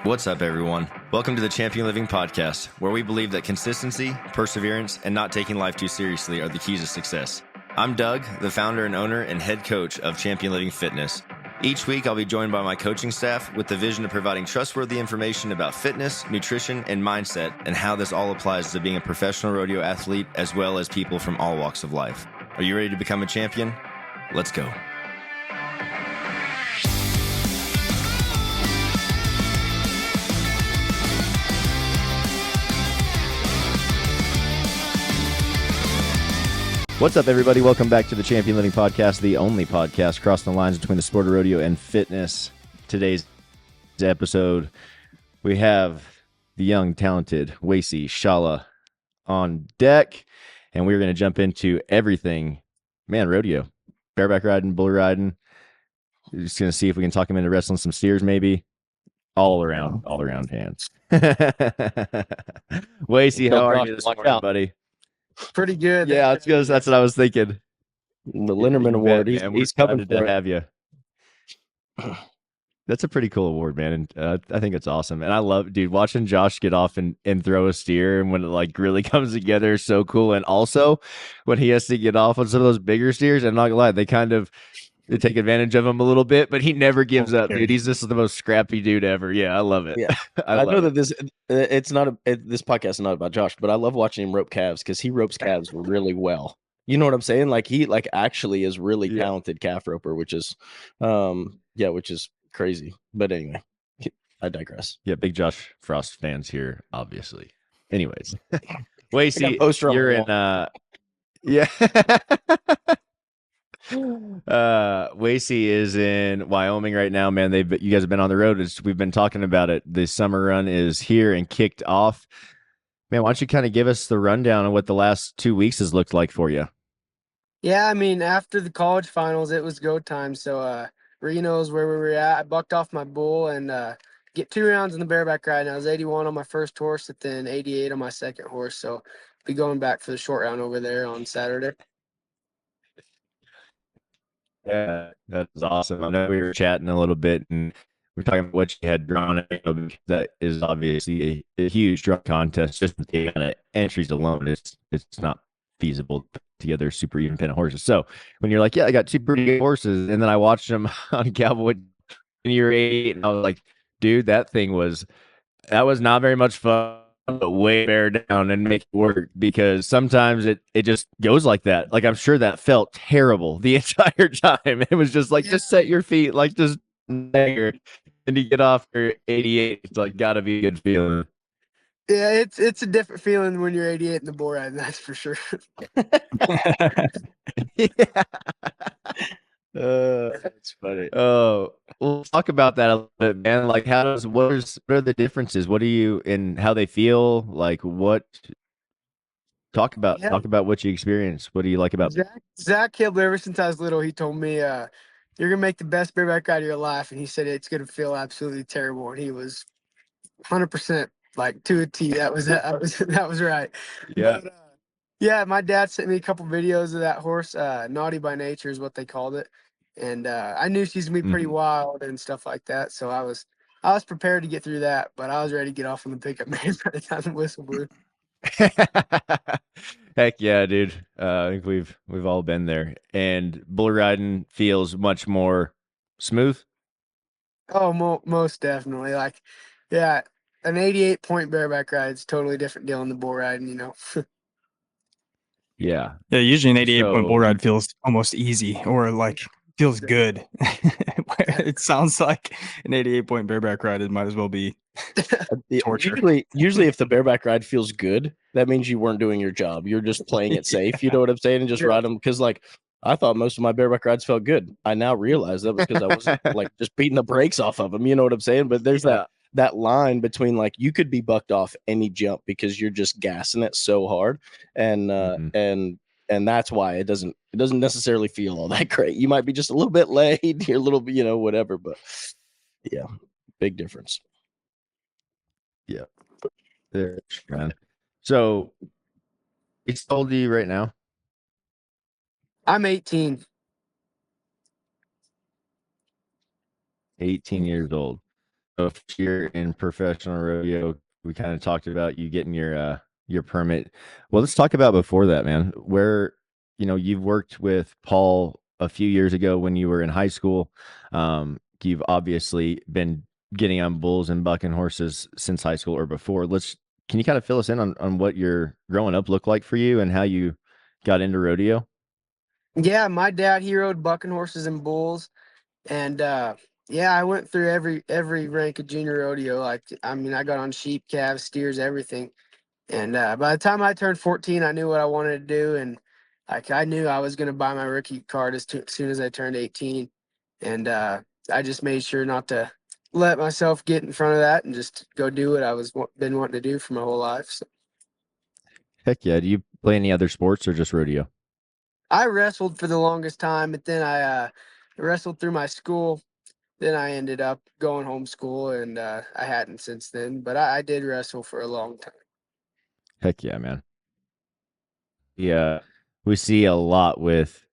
What's up, everyone? Welcome to the Champion Living Podcast, where we believe that consistency, perseverance, and not taking life too seriously are the keys to success. I'm Doug, the founder and owner and head coach of Champion Living Fitness. Each week, I'll be joined by my coaching staff with the vision of providing trustworthy information about fitness, nutrition, and mindset, and how this all applies to being a professional rodeo athlete, as well as people from all walks of life. Are you ready to become a champion? Let's go. What's up, everybody? Welcome back to the Champion Living Podcast, the only podcast crossing the lines between the sport of rodeo and fitness. Today's episode, we have the young, talented Wacey Schalla on deck, and we're going to jump into everything, rodeo, bareback riding, bull riding. We're just going to see if we can talk him into wrestling some steers, maybe. All around hands. Wacey, how are you this morning, buddy? Pretty good. Yeah, it's good. That's what I was thinking. The Linderman Award. He's coming to have you. That's a pretty cool award, man. And I think it's awesome. And I love, dude, watching Josh get off and throw a steer, and when it like really comes together is so cool. And also when he has to get off on some of those bigger steers, I'm not gonna lie, they take advantage of him a little bit, but he never gives up, dude. He's just the most scrappy dude ever. Yeah, I love it. Yeah, I know that this podcast is not about Josh, but I love watching him rope calves because he ropes calves really well. You know what I'm saying? Like he actually is really talented calf roper, which is crazy. But anyway, I digress. Yeah, big Josh Frost fans here, obviously. Anyways, Wacey, you're in. Yeah. Wacey is in Wyoming right now, man. You guys have been on the road. We've been talking about it. The summer run is here and kicked off. Man, why don't you kind of give us the rundown of what the last 2 weeks has looked like for you? Yeah, I mean, after the college finals, it was go time. So Reno's where we were at. I bucked off my bull and get 2 rounds in the bareback ride. And I was 81 on my first horse, and then 88 on my second horse. So be going back for the short round over there on Saturday. Yeah, that's awesome. I know we were chatting a little bit, and we're talking about what you had drawn. Because that is obviously a huge draw contest. Just the kind of entries alone, it's not feasible to put together super even pin of horses. So when you're like, yeah, I got 2 pretty good horses, and then I watched them on Cowboy in year 8, and I was like, dude, that was not very much fun. But way bear down and make it work, because sometimes it just goes like that. Like, I'm sure that felt terrible the entire time. It was just like, just set your feet, like just and you get off your 88. It's like gotta be a good feeling. Yeah, it's a different feeling when you're 88 in the bull ride, that's for sure. Yeah. That's funny. Oh, we'll talk about that a little bit, man. Like, what are the differences? What do you and how they feel? Like, talk about what you experienced. What do you like about Zach Hibler? Ever since I was little, he told me, "You're gonna make the best bareback ride of your life," and he said it's gonna feel absolutely terrible. And he was 100% like to a T. That was right. Yeah. But, yeah, my dad sent me a couple videos of that horse. Naughty by Nature is what they called it. And I knew she's going to be pretty wild and stuff like that. So I was prepared to get through that, but I was ready to get off on the pickup man by the time the whistle blew. Heck yeah, dude. I think we've all been there. And bull riding feels much more smooth. Oh, most definitely. Like, yeah, an 88-point bareback ride is totally different deal in the bull riding, you know. Yeah. Yeah, usually an 88-point bull ride feels almost easy, or like feels good. It sounds like an 88-point bareback ride, it might as well be torture. Usually if the bareback ride feels good, that means you weren't doing your job. You're just playing it safe. You know what I'm saying? And just ride them. Because like I thought most of my bareback rides felt good. I now realize that was because I wasn't like just beating the brakes off of them. You know what I'm saying? But there's that line between like you could be bucked off any jump because you're just gassing it so hard, and that's why it doesn't necessarily feel all that great. You might be just a little bit laid, you're a little bit, whatever, but yeah, big difference. Yeah. So it's how old are you right now? I'm 18. 18 years old. first year in professional rodeo. We kind of talked about you getting your permit. Well, let's talk about before that, man. Where you've worked with Paul a few years ago when you were in high school. You've obviously been getting on bulls and bucking horses since high school or before. Can you kind of fill us in on what your growing up looked like for you and how you got into rodeo? Yeah, my dad, he rode bucking horses and bulls. And yeah, I went through every rank of junior rodeo. Like, I mean, I got on sheep, calves, steers, everything. And by the time I turned 14, I knew what I wanted to do, and like I knew I was going to buy my rookie card as soon as I turned 18. And I just made sure not to let myself get in front of that and just go do what I was been wanting to do for my whole life. So Heck yeah. Do you play any other sports or just rodeo? I wrestled for the longest time, but then I wrestled through my school. Then I ended up going homeschool, and I hadn't since then. But I did wrestle for a long time. Heck yeah, man. Yeah. We see a lot with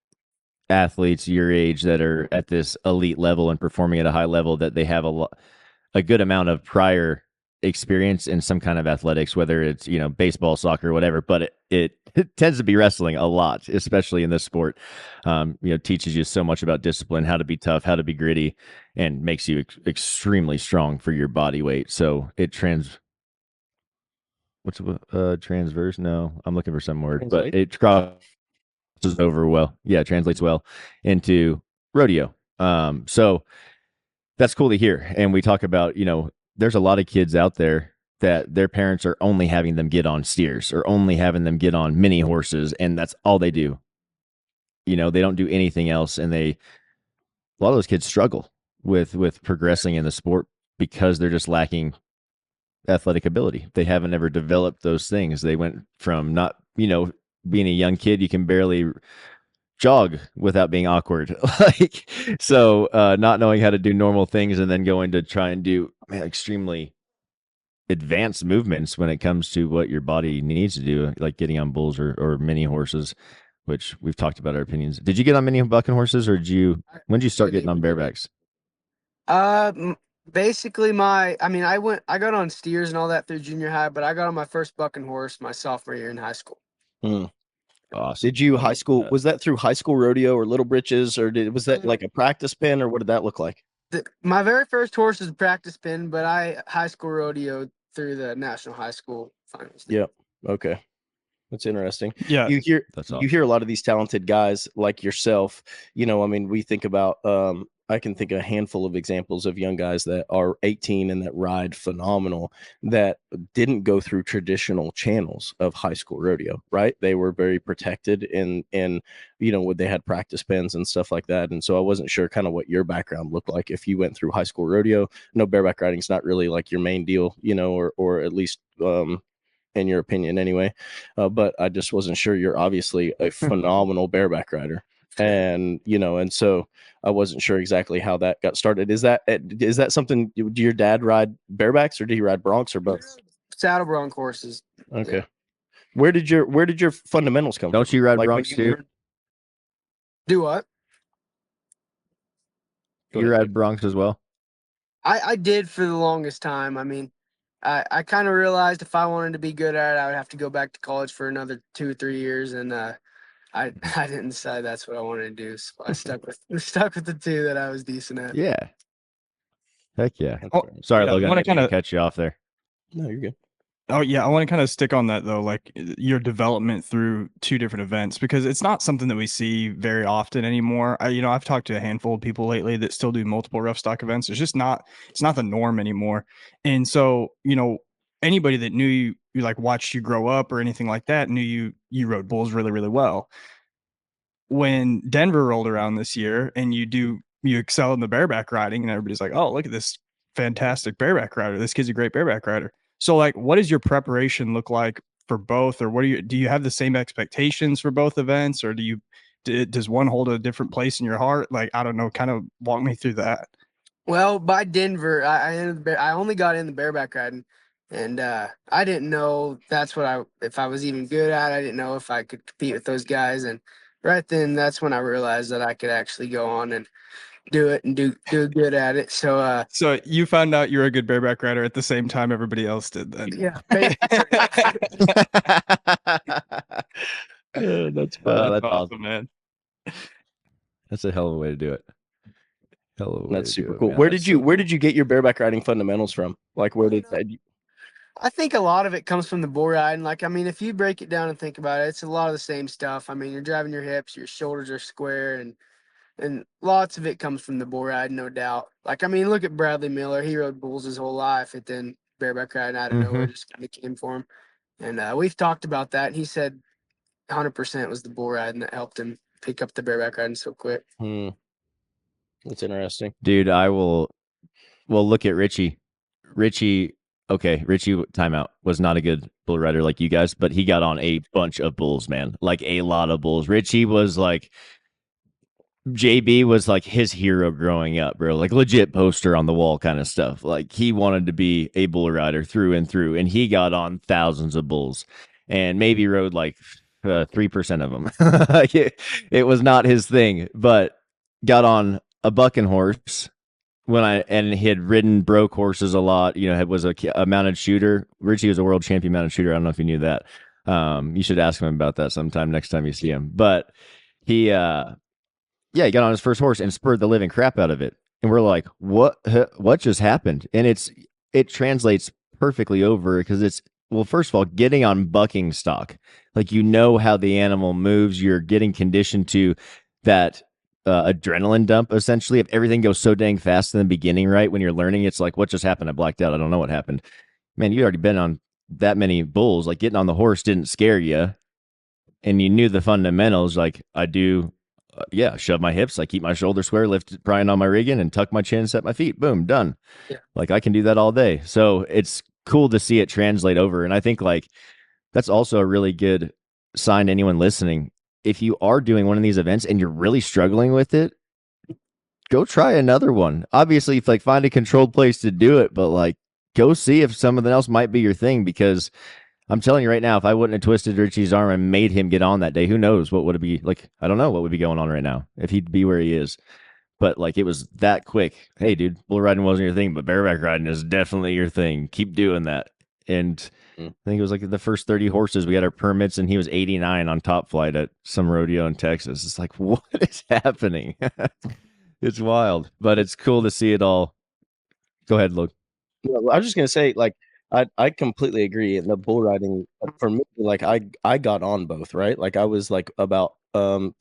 athletes your age that are at this elite level and performing at a high level that they have a good amount of prior experience in some kind of athletics, whether it's baseball, soccer, whatever. But it tends to be wrestling a lot, especially in this sport. Teaches you so much about discipline, how to be tough, how to be gritty, and makes you extremely strong for your body weight. So it transverse? No, I'm looking for some word, but it crosses over well. Yeah, translates well into rodeo. So that's cool to hear. And we talk about, there's a lot of kids out there that their parents are only having them get on steers or only having them get on mini horses, and that's all they do. They don't do anything else, and a lot of those kids struggle with progressing in the sport because they're just lacking athletic ability. They haven't ever developed those things. They went from not, being a young kid, you can barely jog without being awkward. Not knowing how to do normal things and then going to try and do extremely advanced movements when it comes to what your body needs to do, like getting on bulls or mini horses, which we've talked about our opinions. Did you get on mini bucking horses, or when did you start getting on barebacks? Basically I got on steers and all that through junior high, but I got on my first bucking horse my sophomore year in high school. Awesome. Did you high school? Was that through high school rodeo or Little Britches, or was that like a practice pin, or what did that look like? My very first horse was a practice pin, but I high school rodeo through the national high school finals. Yep. Okay. That's interesting. Yeah. You hear Awesome. You hear a lot of these talented guys like yourself. We think about I can think of a handful of examples of young guys that are 18 and that ride phenomenal that didn't go through traditional channels of high school rodeo, right? They were very protected in when they had practice pens and stuff like that. And so I wasn't sure kind of what your background looked like if you went through high school rodeo. No, bareback riding is not really like your main deal, or at least in your opinion anyway. But I just wasn't sure. You're obviously a phenomenal bareback rider. And so I wasn't sure exactly how that got started. Is that something? Do your dad ride barebacks, or do he ride broncs, or both? Saddle bronc horses. Okay. Yeah. Where did your fundamentals come from? Don't you ride broncs too? Do what? You ride broncs as well? I did for the longest time. I mean, I kind of realized if I wanted to be good at it, I would have to go back to college for another 2 or 3 years, and I didn't decide that's what I wanted to do, so I stuck with the two that I was decent at. Yeah. Heck yeah. Oh, sorry, yeah, Logan. I didn't mean to cut you off there. No, you're good. Oh yeah, I want to kind of stick on that though, like your development through 2 different events, because it's not something that we see very often anymore. I've talked to a handful of people lately that still do multiple rough stock events. It's not the norm anymore. And so, anybody that knew you like watched you grow up or anything like that knew you rode bulls really, really well. When Denver rolled around this year and you excel in the bareback riding, and everybody's like, oh, look at this fantastic bareback rider. This kid's a great bareback rider. So like, what does your preparation look like for both, or do you have the same expectations for both events, or does one hold a different place in your heart? Like, I don't know, kind of walk me through that. Well, by Denver, I only got in the bareback riding, and I didn't know if I was even good at it. I didn't know if I could compete with those guys, and right then, that's when I realized that I could actually go on and do it and do good at it. So So you found out you were a good bareback rider at the same time everybody else did then. yeah, That's Oh, fun. that's awesome. awesome, man. That's a hell of a way to do it. Hell of a way That's to super do it, cool. man. Where That's did you so where cool. did you get your bareback riding fundamentals from? Like where did that? I think a lot of it comes from the bull riding. Like, I mean, if you break it down and think about it, it's a lot of the same stuff. I mean, you're driving your hips, your shoulders are square, and lots of it comes from the bull riding, no doubt. Like, I mean, look at Bradley Miller. He rode bulls his whole life, and then bareback riding out of nowhere just kind of came for him. And we've talked about that. And he said 100% was the bull riding that helped him pick up the bareback riding so quick. That's interesting. Dude, I will. Well, look at Richie. Richie, timeout, was not a good bull rider like you guys, but he got on a bunch of bulls, man. Like a lot of bulls. Richie was like, JB was like his hero growing up, bro. Like legit poster on the wall kind of stuff. Like he wanted to be a bull rider through and through, and he got on thousands of bulls, and maybe rode like 3% of them. It was not his thing, but got on a bucking horse and he had ridden broke horses a lot. You know, was a mounted shooter. Richie was a world champion mounted shooter. I don't know if you knew that. You should ask him about that sometime next time you see him. But he he got on his first horse and spurred the living crap out of it. And we're like, what just happened? And it translates perfectly over because it's, well, first of all, getting on bucking stock. Like, you know how the animal moves. You're getting conditioned to that adrenaline dump, essentially. If everything goes so dang fast in the beginning, right? When you're learning, it's like, what just happened? I blacked out. I don't know what happened. Man, you'd already been on that many bulls. Like, getting on the horse didn't scare you. And you knew the fundamentals. Like, I do, shove my hips. I keep my shoulder square, lift prying on my rigging, and tuck my chin, set my feet. Boom, done. Yeah. Like, I can do that all day. So it's cool to see it translate over. And I think like that's also a really good sign to anyone listening. If you are doing one of these events and you're really struggling with it, go try another one. Obviously, if like find a controlled place to do it, but like go see if something else might be your thing, because I'm telling you right now, if I wouldn't have twisted Richie's arm and made him get on that day, who knows what would it be like? I don't know what would be going on right now if he'd be where he is. But like, it was that quick. Hey, dude, bull riding wasn't your thing, but bareback riding is definitely your thing. Keep doing that. And I think it was like the first 30 horses. We had our permits, and he was 89 on top flight at some rodeo in Texas. It's like, what is happening? It's wild, but it's cool to see it all. Go ahead, Luke. I was just gonna say, like, I completely agree. And the bull riding for me, like I got on both, right? Like I was like about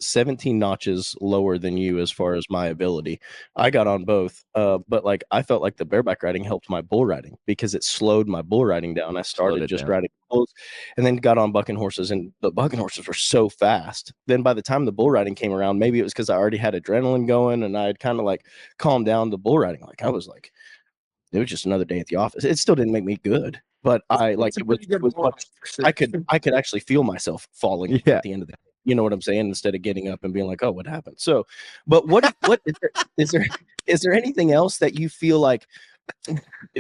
17 notches lower than you as far as my ability. I got on both, but like I felt like the bareback riding helped my bull riding because it slowed my bull riding down. I started just riding bulls, and then got on bucking horses, and the bucking horses were so fast. Then by the time the bull riding came around, maybe it was because I already had adrenaline going, and I had kind of like calmed down the bull riding. Like I was like, it was just another day at the office. It still didn't make me good, but I like it was much, I could actually feel myself falling at the end of the day. You know what I'm saying? Instead of getting up and being like, "Oh, what happened?" So, but what is there anything else that you feel like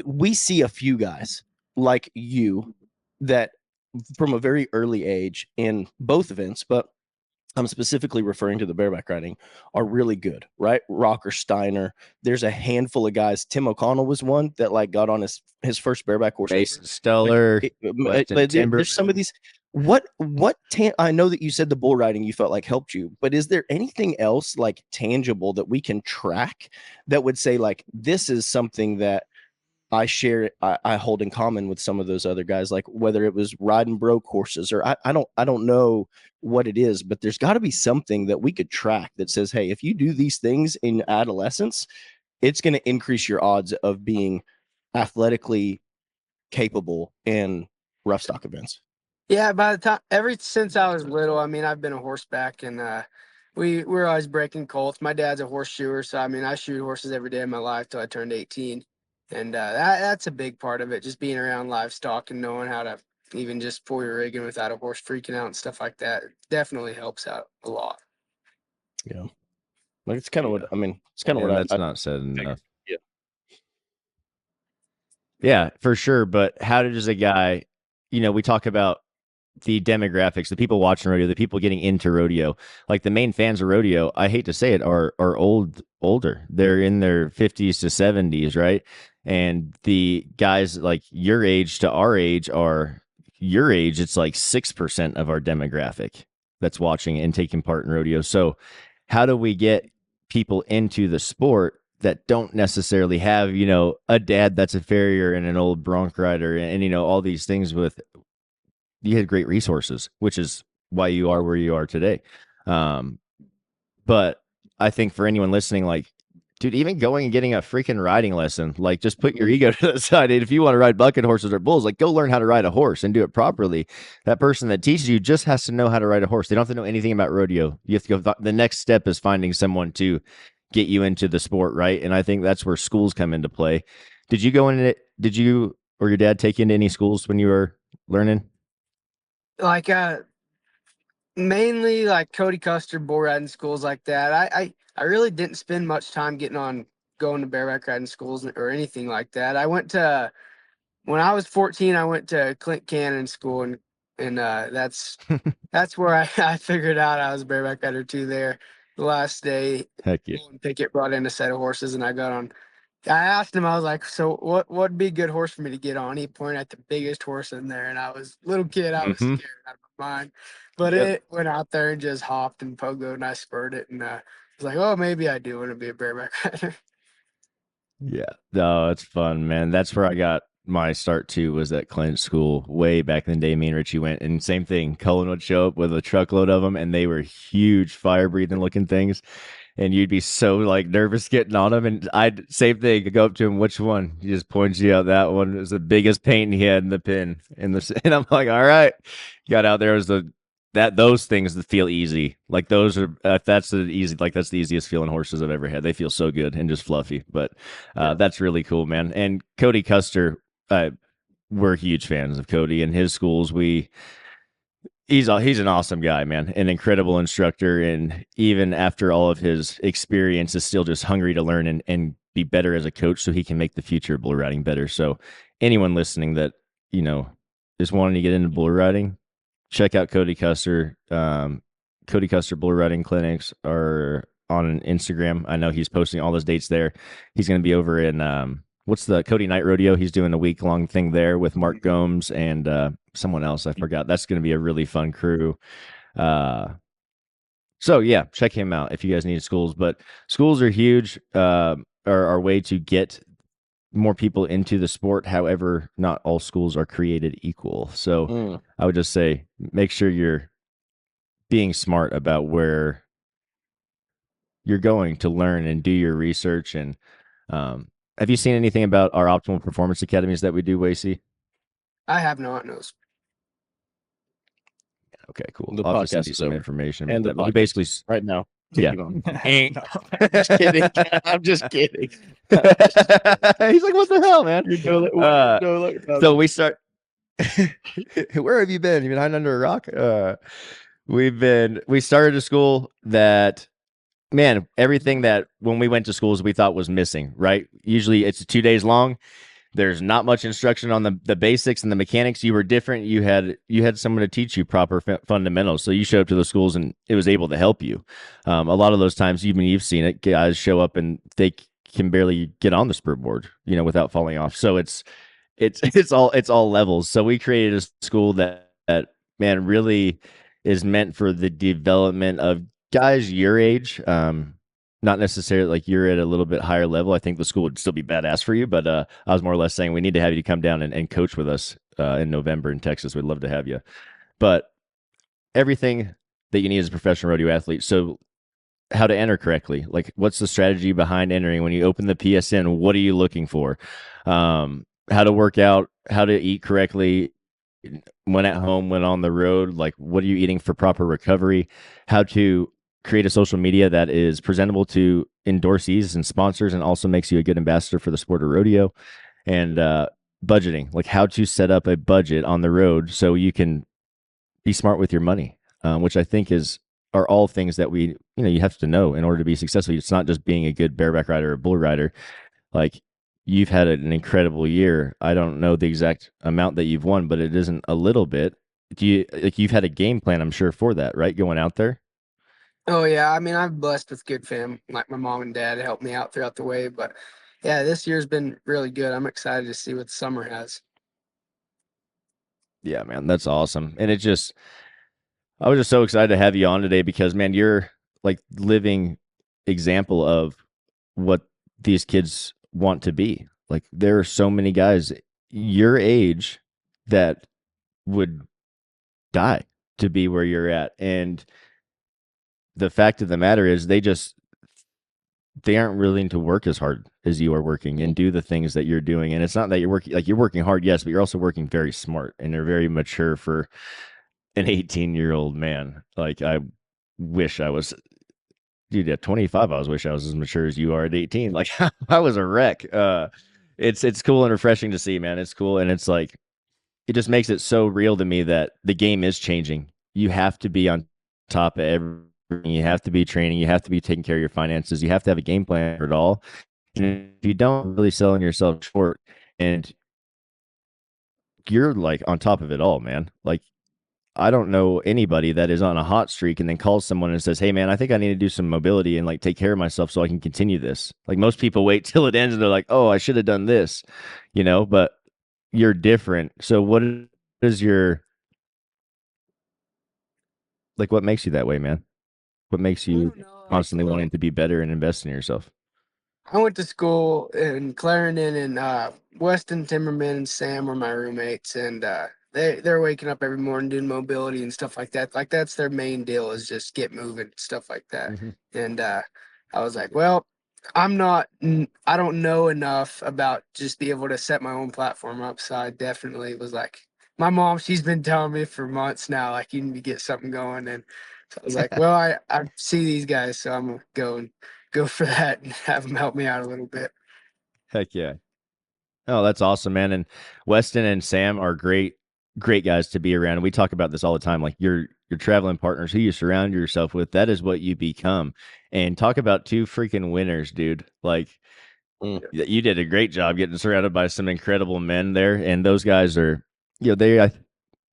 we see a few guys like you that from a very early age in both events, but I'm specifically referring to the bareback riding, are really good, right? Rocker Steiner. There's a handful of guys. Tim O'Connell was one that like got on his first bareback horse. Mason Stellar. But there's some of these. I know that you said the bull riding you felt like helped you, but is there anything else like tangible that we can track that would say like this is something that I hold in common with some of those other guys, like whether it was riding broke horses or I don't know what it is, but there's got to be something that we could track that says, hey, if you do these things in adolescence, it's going to increase your odds of being athletically capable in rough stock events. Yeah, by the time since I was little, I mean, I've been a horseback, and we're always breaking colts. My dad's a horseshoer, so I mean, I shoot horses every day of my life till I turned 18, and that's a big part of it. Just being around livestock and knowing how to even just pull your rigging without a horse freaking out and stuff like that definitely helps out a lot. Yeah, like it's kind of what I mean. It's kind of what that's not said enough. Yeah, yeah, for sure. But how does a guy? You know, we talk about the demographics, the people watching rodeo, the people getting into rodeo, like the main fans of rodeo, I hate to say it, are older. They're in their 50s to 70s, right? And the guys like your age to our age are your age. It's like 6% of our demographic that's watching and taking part in rodeo. So how do we get people into the sport that don't necessarily have, a dad that's a farrier and an old bronc rider and all these things with, you had great resources, which is why you are where you are today. But I think for anyone listening, like, dude, even going and getting a freaking riding lesson, like just put your ego to the side. And if you want to ride bucket horses or bulls, like go learn how to ride a horse and do it properly. That person that teaches you just has to know how to ride a horse. They don't have to know anything about rodeo. You have to go. The next step is finding someone to get you into the sport, right? And I think that's where schools come into play. Did you go in it? Did you or your dad take you into any schools when you were learning? Like mainly like Cody Custer bull riding schools like that. I really didn't spend much time going to bareback riding schools or anything like that. When I was 14, I went to Clint Cannon School, and that's where I figured out I was a bareback rider too. There, the last day, Heck yeah. Pickett brought in a set of horses, and I got on. I asked him, I was like, "So what'd be a good horse for me to get on?" He pointed at the biggest horse in there, and I was little kid. I was scared out of my mind, but it went out there and just hopped and pogoed, and I spurred it, and I was like, "Oh, maybe I do want to be a bareback rider." Yeah, no, it's fun, man. That's where I got my start too, was at Clint School way back in the day. Me and Richie went, and same thing. Cullen would show up with a truckload of them, and they were huge, fire breathing looking things. And you'd be so like nervous getting on them, and I'd same thing. I'd go up to him, which one? He just points you out. That one was the biggest paint he had in the pin, and I'm like, all right. Got out there was those things that feel easy. Like those are that's the easiest feeling horses I've ever had. They feel so good and just fluffy. But that's really cool, man. And Cody Custer, we're huge fans of Cody and his schools. He's an awesome guy, man, an incredible instructor, and even after all of his experience, is still just hungry to learn and be better as a coach, so he can make the future of bull riding better. So, anyone listening that is wanting to get into bull riding, check out Cody Custer. Cody Custer bull riding clinics are on Instagram. I know he's posting all his dates there. He's going to be over in what's the Cody Night Rodeo? He's doing a week-long thing there with Mark Gomes and someone else. I forgot. That's going to be a really fun crew. So, yeah, check him out if you guys need schools. But schools are huge, are our way to get more people into the sport. However, not all schools are created equal. So I would just say make sure you're being smart about where you're going to learn and do your research. And have you seen anything about our optimal performance academies that we do, Wacey? I have not, no. Okay, cool. The I'll just send podcast you is some over. information. And the But podcast basically, right now. Yeah. Just kidding. I'm just kidding. He's like, what the hell, man? So we start. Where have you been? You been hiding under a rock? We started a school that, man, everything that when we went to schools we thought was missing, right? Usually it's 2 days long. There's not much instruction on the basics and the mechanics. You were different. You had someone to teach you proper fundamentals. So you showed up to the schools and it was able to help you. A lot of those times, even you've seen it, guys show up and they can barely get on the spur board, without falling off. So it's all levels. So we created a school that man really is meant for the development of guys your age. Not necessarily like you're at a little bit higher level. I think the school would still be badass for you, but I was more or less saying we need to have you come down and coach with us in November in Texas. We'd love to have you. But everything that you need as a professional rodeo athlete. So how to enter correctly, like what's the strategy behind entering? When you open the PSN, what are you looking for? How to work out, how to eat correctly when at home, when on the road, like what are you eating for proper recovery? How to create a social media that is presentable to endorsees and sponsors and also makes you a good ambassador for the sport of rodeo. And budgeting, like how to set up a budget on the road so you can be smart with your money, which I think are all things that you have to know in order to be successful. It's not just being a good bareback rider or bull rider. Like you've had an incredible year. I don't know the exact amount that you've won, but it isn't a little bit. you've had a game plan, I'm sure, for that, right? Going out there. Oh yeah, I mean I'm blessed with good fam, like my mom and dad helped me out throughout the way. But yeah, this year's been really good. I'm excited to see what the summer has. Yeah, man, that's awesome. And I was just so excited to have you on today because, man, you're like living example of what these kids want to be. Like, there are so many guys your age that would die to be where you're at. And the fact of the matter is, they aren't willing to work as hard as you are working and do the things that you're doing. And it's not that you're working hard, yes, but you're also working very smart and they're very mature for an 18-year-old man. Like, I wish I was, dude, at 25, wish I was as mature as you are at 18. Like, I was a wreck. It's cool and refreshing to see, man. It's cool. And it's like, it just makes it so real to me that the game is changing. You have to be on top of everything. You have to be training. You have to be taking care of your finances. You have to have a game plan for it all. And if you don't, really selling yourself short, and you're like on top of it all, man. Like, I don't know anybody that is on a hot streak and then calls someone and says, "Hey, man, I think I need to do some mobility and like take care of myself so I can continue this." Like, most people wait till it ends and they're like, "Oh, I should have done this," but you're different. So what is your, like, what makes you that way, man? What makes I you don't know, like constantly wanting to be better and invest in yourself? I went to school in Clarendon, and Weston Timmerman and Sam were my roommates, and they're waking up every morning doing mobility and stuff like that. Like that's their main deal is just get moving, stuff like that. Mm-hmm. And I was like, well, I don't know enough about just be able to set my own platform up. So I definitely was like, my mom, she's been telling me for months now, like you need to get something going. And so I was like, well, I see these guys, so I'm gonna go for that and have them help me out a little bit. Heck yeah. Oh, that's awesome, man. And Weston and Sam are great guys to be around. And we talk about this all the time. Like, your traveling partners, who you surround yourself with, that is what you become. And talk about two freaking winners, dude. Like, you did a great job getting surrounded by some incredible men there. And those guys are, they're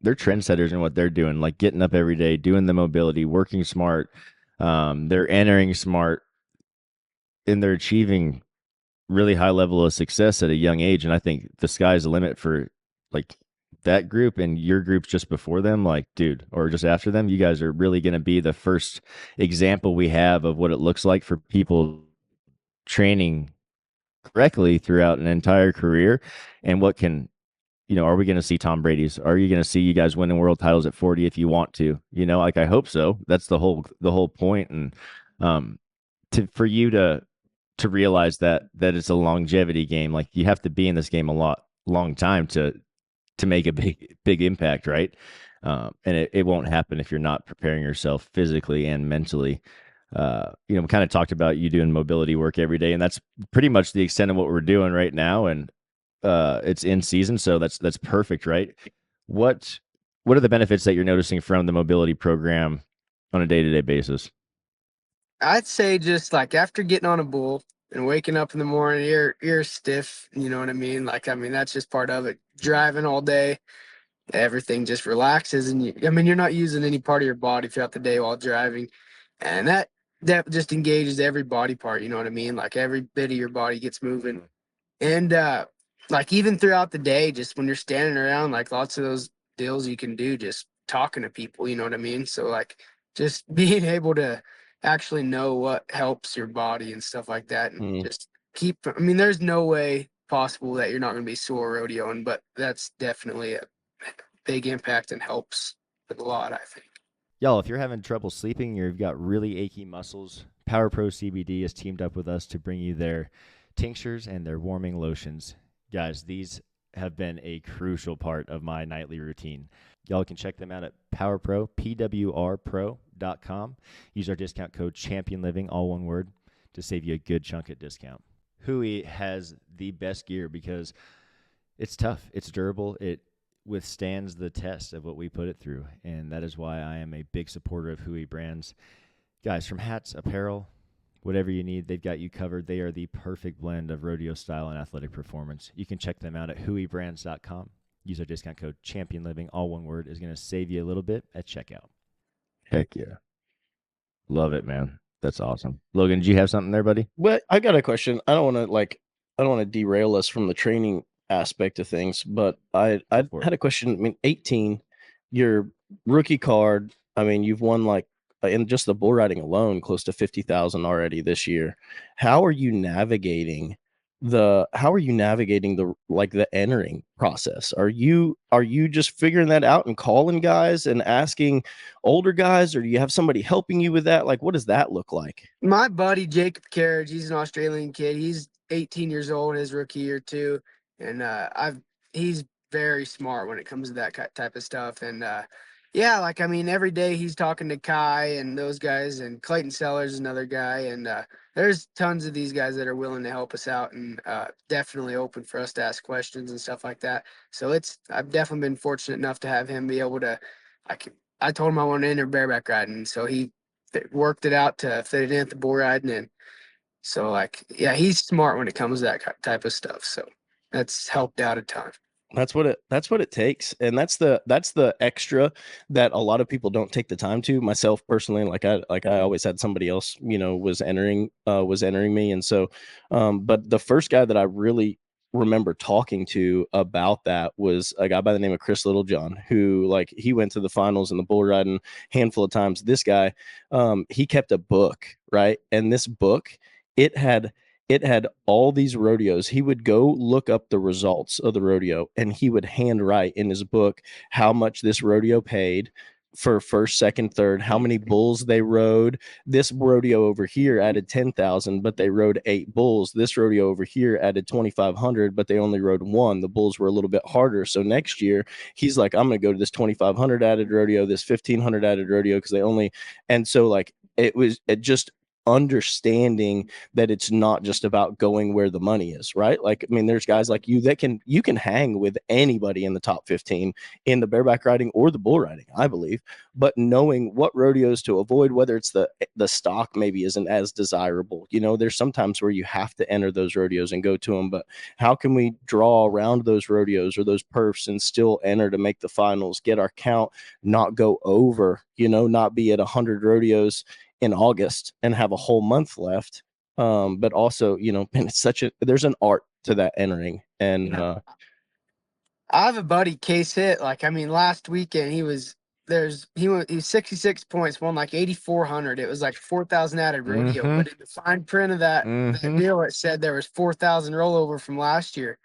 trendsetters in what they're doing, like getting up every day, doing the mobility, working smart. They're entering smart, and they're achieving really high level of success at a young age. And I think the sky's the limit for like that group and your groups just before them, like, dude, or just after them. You guys are really going to be the first example we have of what it looks like for people training correctly throughout an entire career, and what can, are we going to see Tom Brady's? Are you going to see you guys winning world titles at 40 if you want to? Like, I hope so. That's the whole point. And for you to realize that it's a longevity game. Like, you have to be in this game a long time to make a big impact, right? And it won't happen if you're not preparing yourself physically and mentally. We kind of talked about you doing mobility work every day, and that's pretty much the extent of what we're doing right now. And it's in season, so that's perfect, right? What are the benefits that you're noticing from the mobility program on a day-to-day basis? I'd say just like after getting on a bull and waking up in the morning, you're stiff. You know what I mean? Like, I mean, that's just part of it. Driving all day, everything just relaxes, and I mean, you're not using any part of your body throughout the day while driving, and that just engages every body part. You know what I mean? Like every bit of your body gets moving. And like even throughout the day, just when you're standing around, like lots of those deals you can do just talking to people, you know what I mean? So like just being able to actually know what helps your body and stuff like that and just I mean, there's no way possible that you're not going to be sore rodeoing, but that's definitely a big impact and helps with a lot, I think. Y'all, if you're having trouble sleeping or you've got really achy muscles, Power Pro CBD has teamed up with us to bring you their tinctures and their warming lotions. Guys, these have been a crucial part of my nightly routine. Y'all can check them out at PowerPro, PWRpro.com. Use our discount code ChampionLiving, all one word, to save you a good chunk at discount. Hui has the best gear because it's tough, it's durable, it withstands the test of what we put it through, and that is why I am a big supporter of Hui brands. Guys, from hats, apparel, whatever you need, they've got you covered. They are the perfect blend of rodeo style and athletic performance. You can check them out at huibrands.com. Use our discount code ChampionLiving, all one word, is going to save you a little bit at checkout. Heck yeah. Love it, man. That's awesome. Logan, did you have something there, buddy? Well, I got a question. I don't want to derail us from the training aspect of things, but I had a question. I mean, 18, your rookie card. I mean, you've won like in just the bull riding alone, close to 50,000 already this year. How are you navigating the like the entering process? Are you just figuring that out and calling guys and asking older guys, or do you have somebody helping you with that? Like, what does that look like? My buddy Jacob Carriage, he's an Australian kid. He's 18 years old, his rookie year too, and he's very smart when it comes to that type of stuff. And yeah, like I mean, every day he's talking to Kai and those guys, and Clayton Sellers is another guy, and there's tons of these guys that are willing to help us out and definitely open for us to ask questions and stuff like that. So I've definitely been fortunate enough to have him be able to. I told him I wanted to enter bareback riding, so he worked it out to fit it in at the bull riding. And so like, yeah, he's smart when it comes to that type of stuff. So that's helped out a ton. That's what it takes. And that's the extra that a lot of people don't take the time to. Myself personally, like I always had somebody else, was entering me. And so, but the first guy that I really remember talking to about that was a guy by the name of Chris Littlejohn, who like he went to the finals in the bull riding handful of times. This guy, he kept a book, right? And this book, it had all these rodeos. He would go look up the results of the rodeo, and he would handwrite in his book how much this rodeo paid for first, second, third, how many bulls they rode. This rodeo over here added 10,000, but they rode 8 bulls. This rodeo over here added 2,500, but they only rode 1. The bulls were a little bit harder. So next year, he's like, I'm going to go to this 2,500 added rodeo, this 1,500 added rodeo, because they only. And so like it just understanding that it's not just about going where the money is, right? Like, I mean, there's guys like you that you can hang with anybody in the top 15 in the bareback riding or the bull riding, I believe, but knowing what rodeos to avoid, whether it's the stock maybe isn't as desirable. There's sometimes where you have to enter those rodeos and go to them, but how can we draw around those rodeos or those perfs and still enter to make the finals, get our count, not go over, not be at 100 rodeos in August and have a whole month left. But also, and it's there's an art to that entering. And I have a buddy, Case Hit. Like, I mean, last weekend he was 66 points, won like 8,400. It was like 4,000 added rodeo, but in the fine print of that deal, it said there was 4,000 rollover from last year.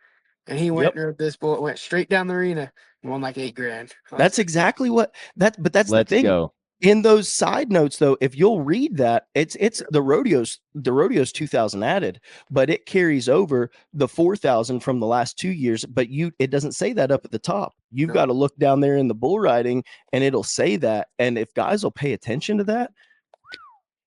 And he went and rode this bull, went straight down the arena and won like $8,000. That's exactly what but that's the thing. Go. In those side notes, though, if you'll read that, it's the rodeo's 2,000 added, but it carries over the 4,000 from the last 2 years. But it doesn't say that up at the top. You've got to look down there in the bull riding, and it'll say that. And if guys will pay attention to that,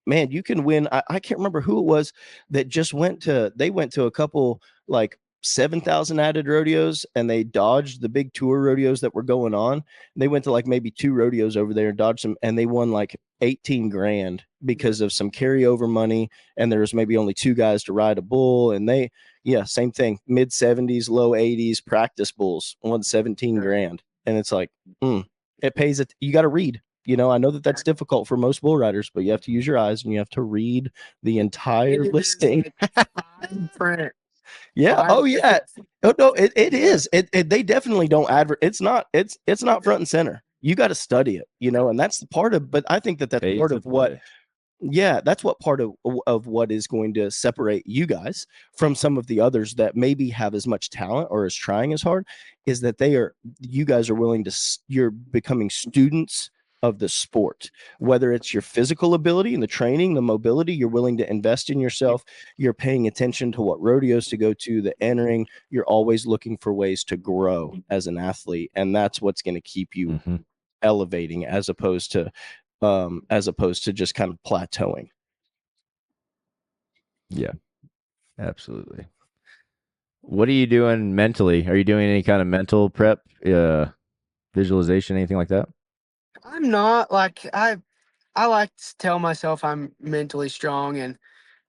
man, you can win. I can't remember who it was that just went to a couple like 7,000 added rodeos, and they dodged the big tour rodeos that were going on. They went to like maybe 2 rodeos over there and dodged them, and they won like 18 grand because of some carryover money. And there was maybe only 2 guys to ride a bull, and same thing, mid 70s, low 80s practice bulls won 17 grand. And it's like, it pays it. You got to read. I know that's difficult for most bull riders, but you have to use your eyes and you have to read the entire listing. Print. Yeah. Oh, yeah. Oh, no, it is. They definitely don't it's not front and center. You got to study it, and that's the part of, but I think that's part of what, that's what part of what is going to separate you guys from some of the others that maybe have as much talent or is trying as hard, is that you guys are willing to, you're becoming students of the sport, whether it's your physical ability and the training, the mobility, you're willing to invest in yourself. You're paying attention to what rodeos to go to, the entering. You're always looking for ways to grow as an athlete. And that's what's going to keep you elevating as opposed to just kind of plateauing. Yeah, absolutely. What are you doing mentally? Are you doing any kind of mental prep, visualization, anything like that? I'm not. Like, I like to tell myself I'm mentally strong, and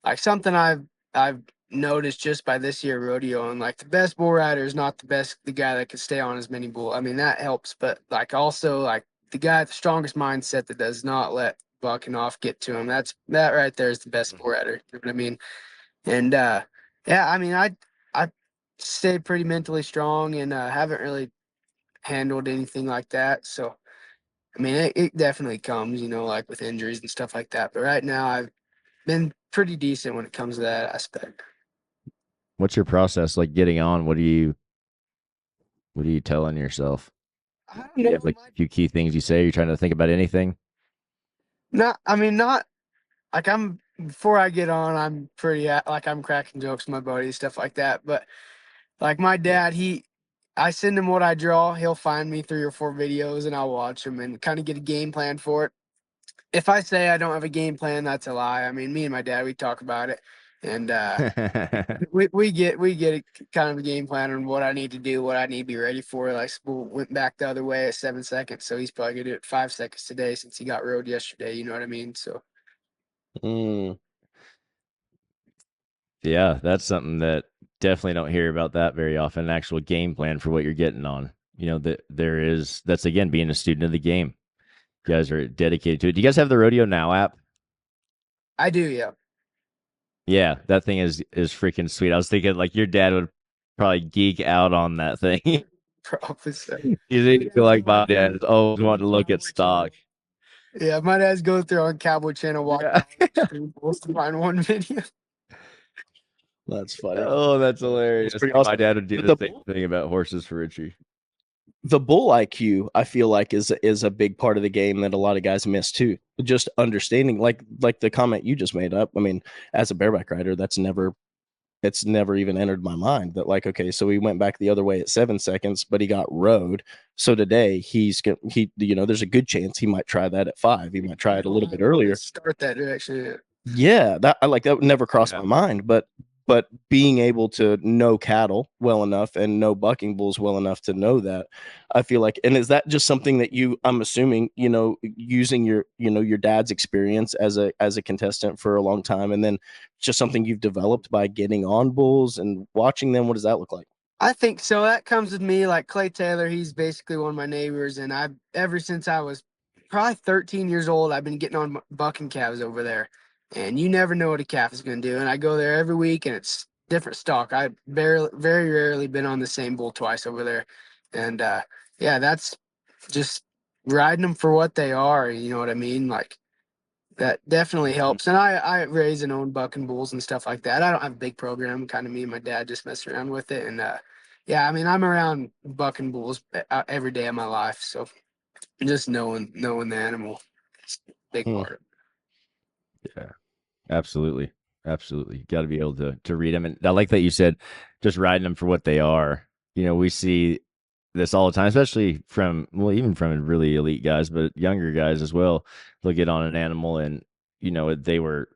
like something I've noticed just by this year rodeo, and like the best bull rider is not the guy that can stay on as many bull. I mean, that helps, but like also like the guy with the strongest mindset that does not let bucking off get to him. That right there is the best bull rider. You know what I mean? And yeah, I mean, I stayed pretty mentally strong and haven't really handled anything like that. So I mean, it definitely comes, you know, like with injuries and stuff like that. But right now, I've been pretty decent when it comes to that aspect. What's your process like getting on? What are you telling yourself? I don't You know. have like a few key things you say. You're trying to think about anything. Not like before I get on, I'm pretty like I'm cracking jokes with my buddies, stuff like that. But like my dad, I send him what I draw. He'll find me 3 or 4 videos and I'll watch them and kind of get a game plan for it. If I say I don't have a game plan, that's a lie. I mean, me and my dad, we talk about it, and we get a kind of a game plan on what I need to do, what I need to be ready for. Like school went back the other way at 7 seconds, so he's probably gonna do it 5 seconds today since he got rode yesterday. You know what I mean? So Mm. Yeah, that's something that definitely don't hear about that very often. An actual game plan for what you're getting on. You know, that's again being a student of the game. You guys are dedicated to it. Do you guys have the Rodeo Now app? I do, yeah. Yeah, that thing is freaking sweet. I was thinking like your dad would probably geek out on that thing. Probably so. You think like my dad is always wanting to look at stock. Yeah, my dad's going through on Cowboy Channel watching Yeah. stream polls to find one video. That's funny. Oh, that's hilarious. pretty awesome. My dad would do But the same thing about horses for Richie. The bull IQ, I feel like is a big part of the game that a lot of guys miss too. Just understanding, like the comment you just made up. I mean, as a bareback rider, it's never even entered my mind that like, okay, so he went back the other way at 7 seconds, but he got rode. So today there's a good chance he might try that at 5. He might try it a little bit earlier. Start that direction. Yeah, that would never cross my mind, but being able to know cattle well enough and know bucking bulls well enough to know that, I feel like, and is that just something that I'm assuming, using your dad's experience as a contestant for a long time, and then just something you've developed by getting on bulls and watching them? What does that look like? I think so. That comes with me. Like Clay Taylor, he's basically one of my neighbors, and ever since I was probably 13 years old, I've been getting on bucking calves over there, and you never know what a calf is going to do. And I go there every week, and it's different stock. I very rarely been on the same bull twice over there, and yeah, that's just riding them for what they are. You know what I mean? Like that definitely helps. And I raise and own bucking bulls and stuff like that. I don't have a big program. Kind of me and my dad just mess around with it, and yeah, I mean, I'm around bucking bulls every day of my life, so just knowing the animal is a big part of it. Yeah, absolutely. Absolutely. You got to be able to read them. And I like that you said just riding them for what they are. You know, we see this all the time, especially even from really elite guys, but younger guys as well. They'll get on an animal and, they were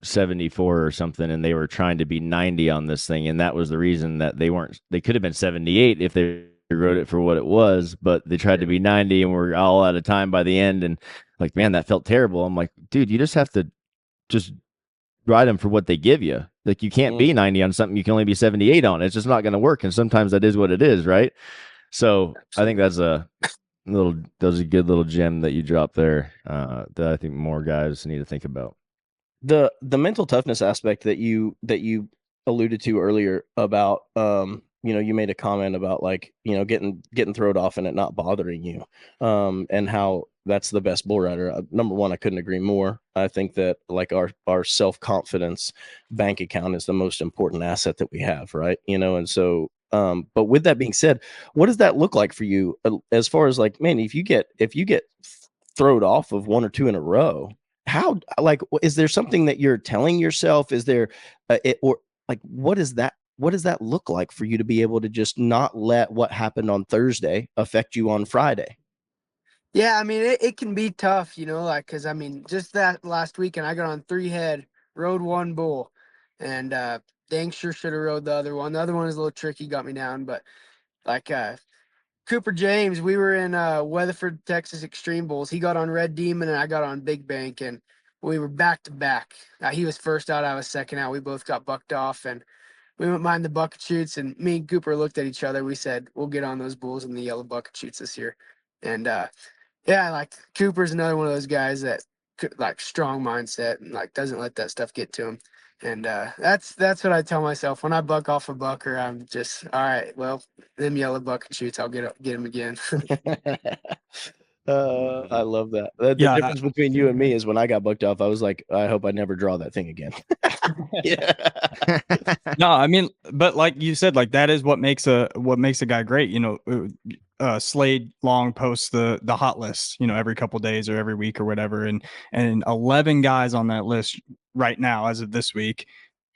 74 or something and they were trying to be 90 on this thing. And that was the reason that they could have been 78 if they rode it for what it was, but they tried to be 90 and we're all out of time by the end. And like, man, that felt terrible. I'm like, dude, you just have to just ride them for what they give you. Like you can't be 90 on something you can only be 78 on. It's just not going to work. And sometimes that is what it is, right? So I think that's a good little gem that you dropped there that I think more guys need to think about. The mental toughness aspect that you alluded to earlier about, you made a comment about like, getting thrown off and it not bothering you, and how that's the best bull rider. Number one, I couldn't agree more. I think that like our self-confidence bank account is the most important asset that we have, right? And so, but with that being said, what does that look like for you as far as like, man, if you get thrown off of 1 or 2 in a row, how, like, is there something that you're telling yourself? Is there or like, what does that look like for you to be able to just not let what happened on Thursday affect you on Friday? Yeah, I mean, it can be tough, like, because I mean, just that last weekend, I got on 3 head, rode 1 bull, and dang sure should have rode the other one. The other one is a little tricky, got me down, but like Cooper James, we were in Weatherford, Texas Extreme Bulls. He got on Red Demon, and I got on Big Bank, and We were back to back. He was first out, I was second out. We both got bucked off, and we went behind the bucket chutes, and me and Cooper looked at each other. We said, we'll get on those bulls in the yellow bucket chutes this year. And yeah, like Cooper's another one of those guys that like strong mindset and like doesn't let that stuff get to him. And that's what I tell myself when I buck off a bucker. I'm just, all right, well, them yellow bucket shoots, I'll get him again. I love that. The Yeah. difference between you and me is when I got bucked off, I was like, I hope I never draw that thing again. Yeah. No, I mean, but like you said, like that is what makes a guy great. Slade Long posts the hot list, every couple days or every week or whatever, and 11 guys on that list right now, as of this week,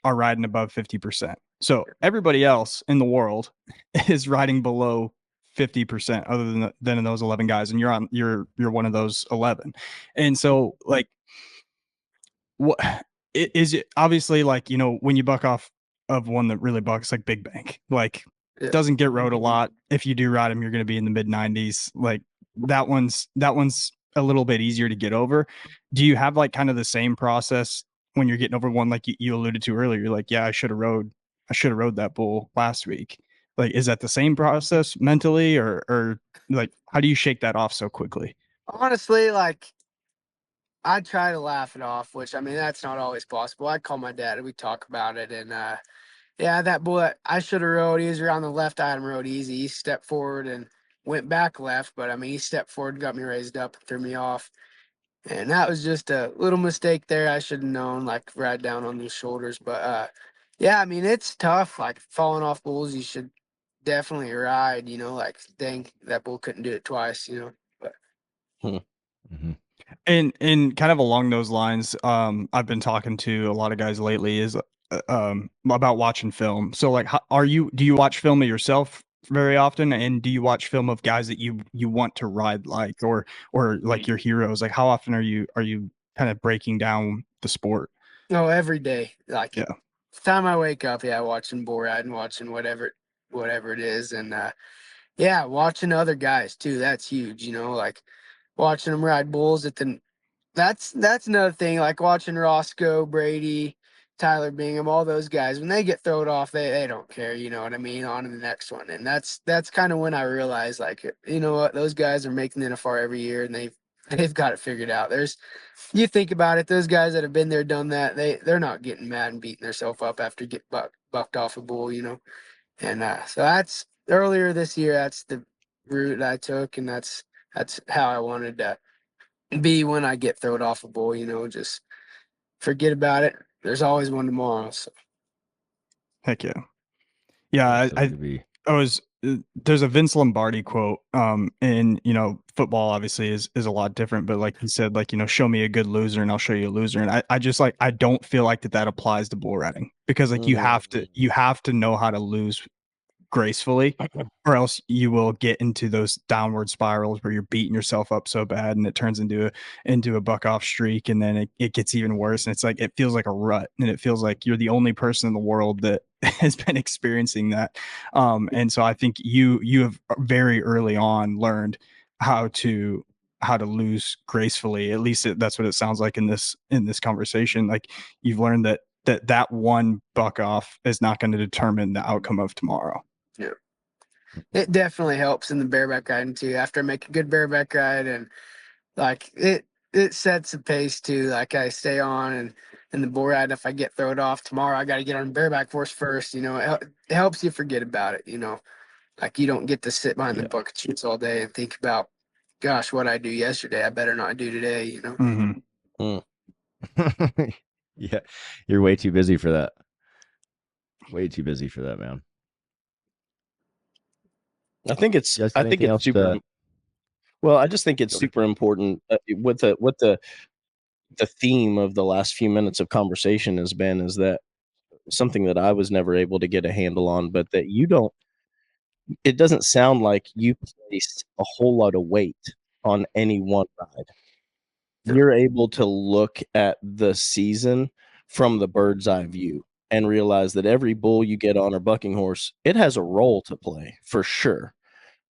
are riding above 50%. So everybody else in the world is riding below 50%, other than those 11 guys, and you're one of those 11. And so, like, what is it? Obviously, like, when you buck off of one that really bucks, like Big Bank, like doesn't get rode a lot. If you do ride him, you're going to be in the mid 90s. Like that one's a little bit easier to get over. Do you have like kind of the same process when you're getting over one, like you alluded to earlier? You're like, yeah, I should have rode that bull last week. Like, is that the same process mentally, or like, how do you shake that off so quickly? Honestly, like, I try to laugh it off, which, I mean, that's not always possible. I call my dad and we talk about it. And yeah, that bull that I should have rode, he was around the left. I had him rode easy. He stepped forward and went back left, but I mean, he stepped forward, got me raised up, and threw me off. And that was just a little mistake there. I should have known, like, ride down on those shoulders. But yeah, I mean, it's tough. Like, falling off bulls, you should definitely ride, like, dang, that bull couldn't do it twice, But Mm-hmm. And kind of along those lines, I've been talking to a lot of guys lately is about watching film. So like, do you watch film of yourself very often, and do you watch film of guys that you want to ride like, or like your heroes? Like, how often are you kind of breaking down the sport? no, every day, like, Yeah. Time I wake up, yeah, watching bull riding, watching whatever it is, and yeah, watching other guys too. That's huge, like watching them ride bulls at the. That's another thing. Like watching Roscoe, Brady, Tyler Bingham, all those guys, when they get thrown off, they don't care. You know what I mean? On to the next one, and that's kind of when I realized, like, you know what, those guys are making the NFR every year, and they've got it figured out. You think about it, those guys that have been there, done that, they're not getting mad and beating themselves up after get bucked off a bull, And so that's earlier this year. That's the route I took, and that's how I wanted to be when I get thrown off a bull. Just forget about it. There's always one tomorrow. So. Heck yeah, yeah. I was there's a Vince Lombardi quote, and football obviously is a lot different, but like he said, like, show me a good loser and I'll show you a loser. And I just, like, I don't feel like that applies to bull riding, because like you have to know how to lose gracefully, or else you will get into those downward spirals where you're beating yourself up so bad and it turns into a buck off streak, and then it gets even worse, and it's like it feels like a rut, and it feels like you're the only person in the world that has been experiencing that. And so I think you have very early on learned how to lose gracefully. At least that's what it sounds like in this conversation. Like, you've learned that one buck off is not going to determine the outcome of tomorrow. Yeah, it definitely helps in the bareback riding too. After I make a good bareback ride, and like it sets the pace too. Like, I stay on, and in the bull ride, if I get thrown off tomorrow, I got to get on bareback horse first. It helps you forget about it. Like, you don't get to sit behind the bucket chutes all day and think about, gosh, what I do yesterday, I better not do today. Mm-hmm. Yeah, you're way too busy for that. Way too busy for that, man. I think it's super. Well, I just think it's super important with the theme of the last few minutes of conversation has been, is that something that I was never able to get a handle on, but that it doesn't sound like you place a whole lot of weight on any one ride. You're able to look at the season from the bird's eye view and realize that every bull you get on or bucking horse, it has a role to play for sure.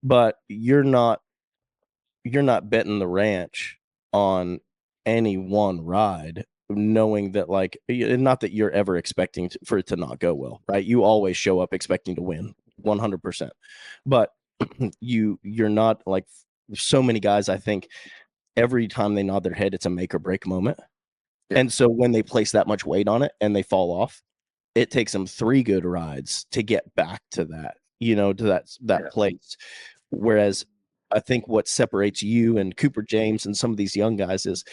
But you're not betting the ranch on any one ride knowing that, like, not that you're ever expecting for it to not go well, right? You always show up expecting to win 100%, but you're not like so many guys. I think every time they nod their head, it's a make or break moment. Yeah. And so when they place that much weight on it and they fall off, it takes them 3 good rides to get back to that, to that place. Whereas I think what separates you and Cooper James and some of these young guys is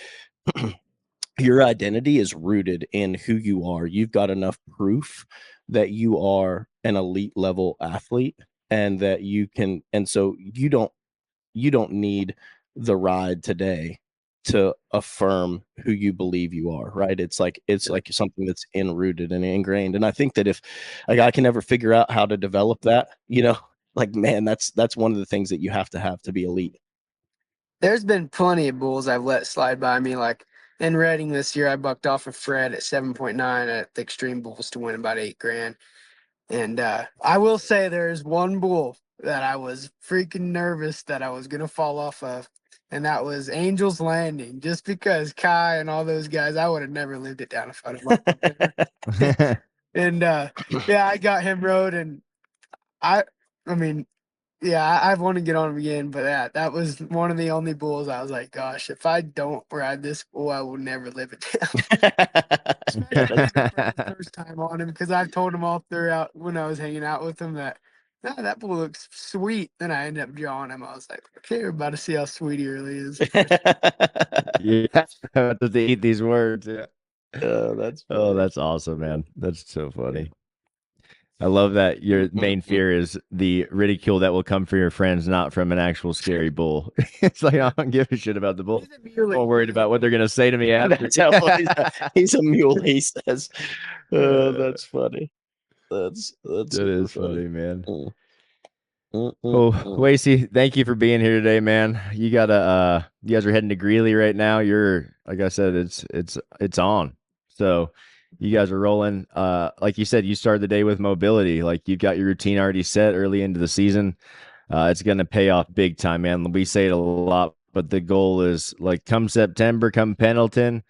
your identity is rooted in who you are. You've got enough proof that you are an elite level athlete, and that you can, and so you don't need the ride today to affirm who you believe you are, right? It's like something that's enrooted and ingrained. And I think that if a guy can ever figure out how to develop that, like, man, that's one of the things that you have to be elite. There's been plenty of bulls I've let slide by me. Like in Reading this year, I bucked off of Fred at 7.9 at the Extreme Bulls to win about $8,000. And I will say there's one bull that I was freaking nervous that I was going to fall off of, and that was Angel's Landing. Just because Kai and all those guys, I would have never lived it down if I'd have loved And yeah, I got him rode, and I mean, yeah, I want to get on him again, but that was one of the only bulls I was like, gosh, if I don't ride this bull, I will never live it down. The first time on him, because I've told him all throughout when I was hanging out with him that, no, that bull looks sweet. Then I ended up drawing him. I was like, okay, we're about to see how sweet he really is. Yeah, to eat these words. Yeah. That's funny. Oh, that's awesome, man. That's so funny. I love that your main fear is the ridicule that will come from your friends, not from an actual scary bull. It's like, I don't give a shit about the bull. I'm more worried about what they're going to say to me after. He's a mule, he says. That's funny. That is funny, man. Oh, Wacey, thank you for being here today, man. You guys are heading to Greeley right now. You're, like I said, it's on. So you guys are rolling. Like you said, you started the day with mobility. Like, you've got your routine already set early into the season. It's going to pay off big time, man. We say it a lot, but the goal is, like, come September, come Pendleton,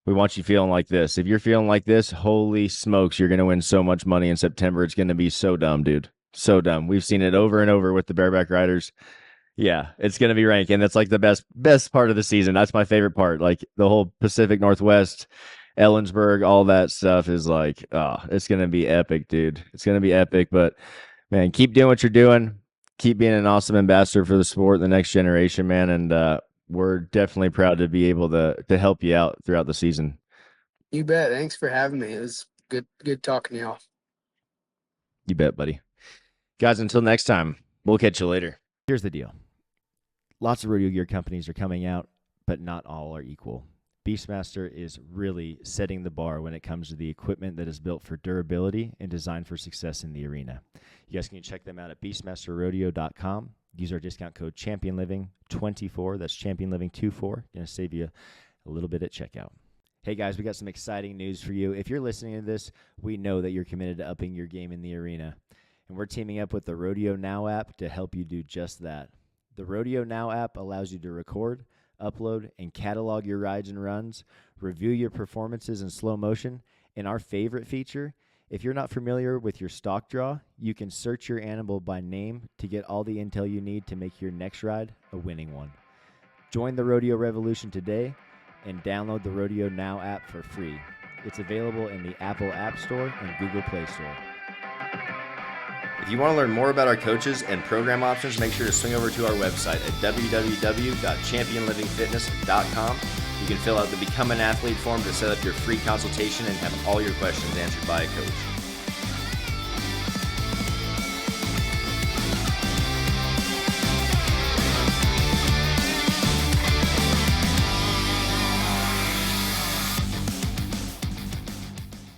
we want you feeling like this. If you're feeling like this, holy smokes, you're going to win so much money in September. It's going to be so dumb, dude. So dumb. We've seen it over and over with the bareback riders. Yeah, it's going to be ranking. That's like the best part of the season. That's my favorite part. Like, the whole Pacific Northwest, Ellensburg, all that stuff is like, it's going to be epic, dude. It's going to be epic. But, man, keep doing what you're doing. Keep being an awesome ambassador for the sport, the next generation, man. And we're definitely proud to be able to help you out throughout the season. You bet. Thanks for having me. It was good talking to y'all. You bet, buddy. Guys, until next time, we'll catch you later. Here's the deal. Lots of rodeo gear companies are coming out, but not all are equal. Beastmaster is really setting the bar when it comes to the equipment that is built for durability and designed for success in the arena. You guys can check them out at beastmasterrodeo.com. Use our discount code ChampionLiving24. That's ChampionLiving24. Going to save you a little bit at checkout. Hey guys, we got some exciting news for you. If you're listening to this, we know that you're committed to upping your game in the arena. And we're teaming up with the Rodeo Now app to help you do just that. The Rodeo Now app allows you to record, upload, and catalog your rides and runs, review your performances in slow motion, and our favorite feature, if you're not familiar with your stock draw, you can search your animal by name to get all the intel you need to make your next ride a winning one. Join the rodeo revolution today and download the Rodeo Now app for free. It's available in the Apple App Store and Google Play Store. If you want to learn more about our coaches and program options, make sure to swing over to our website at www.championlivingfitness.com. You can fill out the Become an Athlete form to set up your free consultation and have all your questions answered by a coach.